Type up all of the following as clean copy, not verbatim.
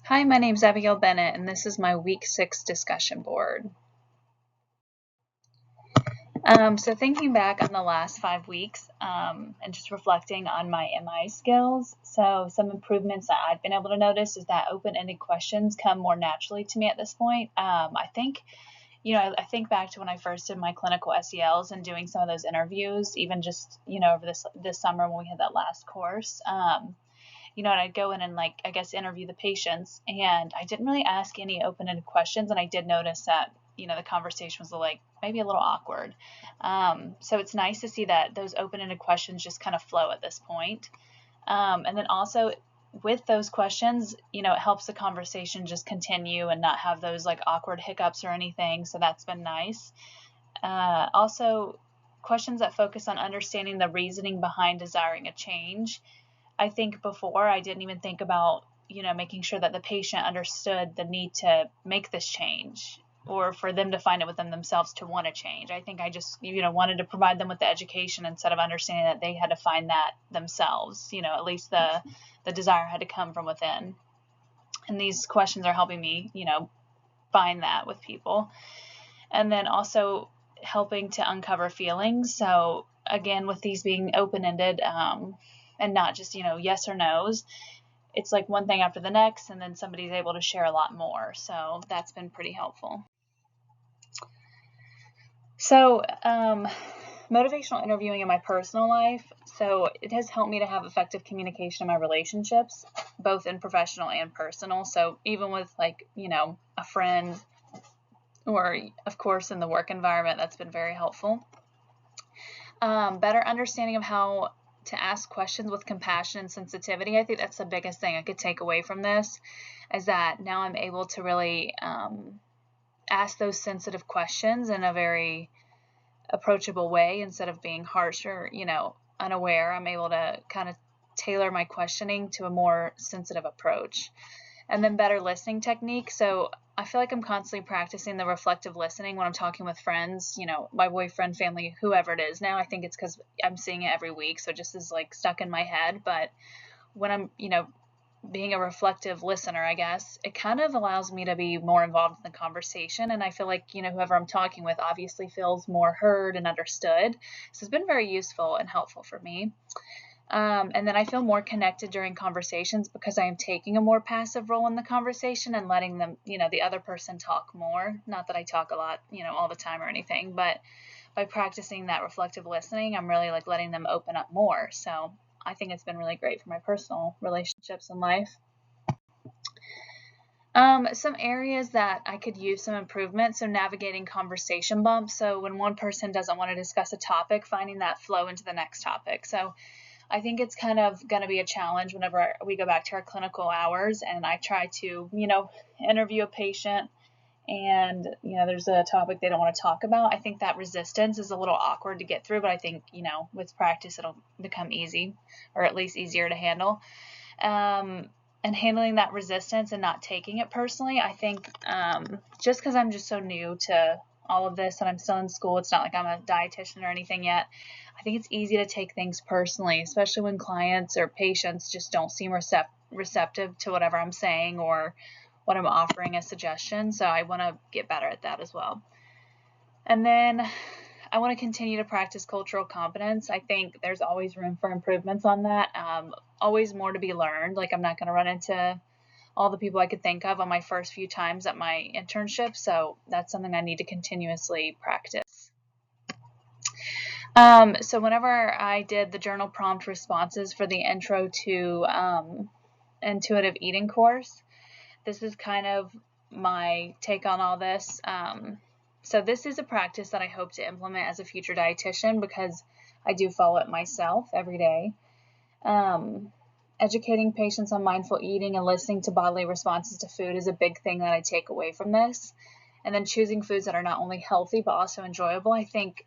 Hi, my name's Abigail Bennett, and this is my Week 6 discussion board. So thinking back on the last 5 weeks and just reflecting on my MI skills, so some improvements that I've been able to notice is that open-ended questions come more naturally to me at this point. I think back to when I first did my clinical SELs and doing some of those interviews, even just, over this summer when we had that last course. And I'd go in and interview the patients, and I didn't really ask any open-ended questions, and I did notice that the conversation was maybe a little awkward. So it's nice to see that those open-ended questions just kind of flow at this point. And then also with those questions, it helps the conversation just continue and not have those awkward hiccups or anything. So that's been nice. Also, questions that focus on understanding the reasoning behind desiring a change. I think before I didn't even think about, making sure that the patient understood the need to make this change or for them to find it within themselves to want to change. I think I just, wanted to provide them with the education instead of understanding that they had to find that themselves. At least the desire had to come from within. And these questions are helping me, find that with people. And then also helping to uncover feelings. So again, with these being open-ended, and not just, yes or no's, it's like one thing after the next, and then somebody's able to share a lot more. So that's been pretty helpful. So motivational interviewing in my personal life. So it has helped me to have effective communication in my relationships, both in professional and personal. So even with a friend or of course in the work environment, that's been very helpful. Better understanding of how to ask questions with compassion and sensitivity. I think that's the biggest thing I could take away from this, is that now I'm able to really ask those sensitive questions in a very approachable way instead of being harsh or, unaware. I'm able to kind of tailor my questioning to a more sensitive approach. And then better listening technique. So I feel like I'm constantly practicing the reflective listening when I'm talking with friends, my boyfriend, family, whoever it is. Now I think it's because I'm seeing it every week, so it just is stuck in my head. But when I'm, being a reflective listener, I guess, it kind of allows me to be more involved in the conversation. And I feel like, whoever I'm talking with obviously feels more heard and understood. So it's been very useful and helpful for me. And then I feel more connected during conversations because I am taking a more passive role in the conversation and letting them, the other person talk more. Not that I talk a lot, all the time or anything, but by practicing that reflective listening, I'm really letting them open up more. So I think it's been really great for my personal relationships in life. Some areas that I could use some improvement. So navigating conversation bumps. So when one person doesn't want to discuss a topic, finding that flow into the next topic. So I think it's kind of going to be a challenge whenever we go back to our clinical hours and I try to, interview a patient and, there's a topic they don't want to talk about. I think that resistance is a little awkward to get through, but I think, with practice, it'll become easy, or at least easier to handle. And handling that resistance and not taking it personally, I think just because I'm just so new to all of this and I'm still in school, it's not like I'm a dietitian or anything yet. I think it's easy to take things personally, especially when clients or patients just don't seem receptive to whatever I'm saying or what I'm offering as suggestion. So I want to get better at that as well. And then I want to continue to practice cultural competence. I think there's always room for improvements on that. Always more to be learned. I'm not going to run into all the people I could think of on my first few times at my internship. So that's something I need to continuously practice. So whenever I did the journal prompt responses for the intro to intuitive eating course, this is kind of my take on all this. So this is a practice that I hope to implement as a future dietitian because I do follow it myself every day. Educating patients on mindful eating and listening to bodily responses to food is a big thing that I take away from this. And then choosing foods that are not only healthy but also enjoyable. I think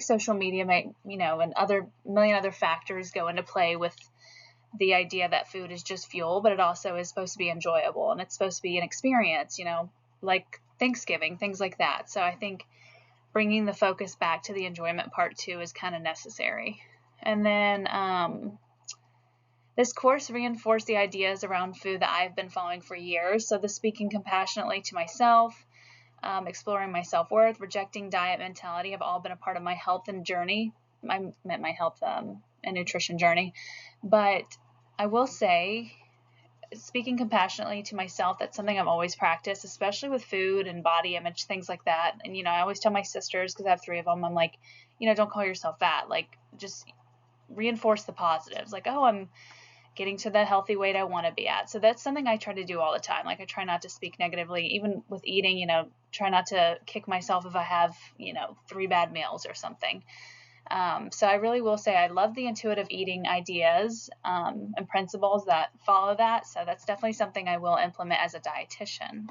social media might, and other million other factors go into play with the idea that food is just fuel, but it also is supposed to be enjoyable and it's supposed to be an experience, like Thanksgiving, things like that. So I think bringing the focus back to the enjoyment part too is kind of necessary. And then This course reinforced the ideas around food that I've been following for years. So the speaking compassionately to myself, exploring my self-worth, rejecting diet mentality have all been a part of my health and journey. I meant my health and nutrition journey. But I will say, speaking compassionately to myself, that's something I've always practiced, especially with food and body image, things like that. And, I always tell my sisters, because I have 3 of them, I'm like, don't call yourself fat. Like, just reinforce the positives. Like, oh, I'm getting to the healthy weight I want to be at. So that's something I try to do all the time. Like, I try not to speak negatively, even with eating, try not to kick myself if I have, 3 bad meals or something. So I really will say I love the intuitive eating ideas and principles that follow that. So that's definitely something I will implement as a dietitian.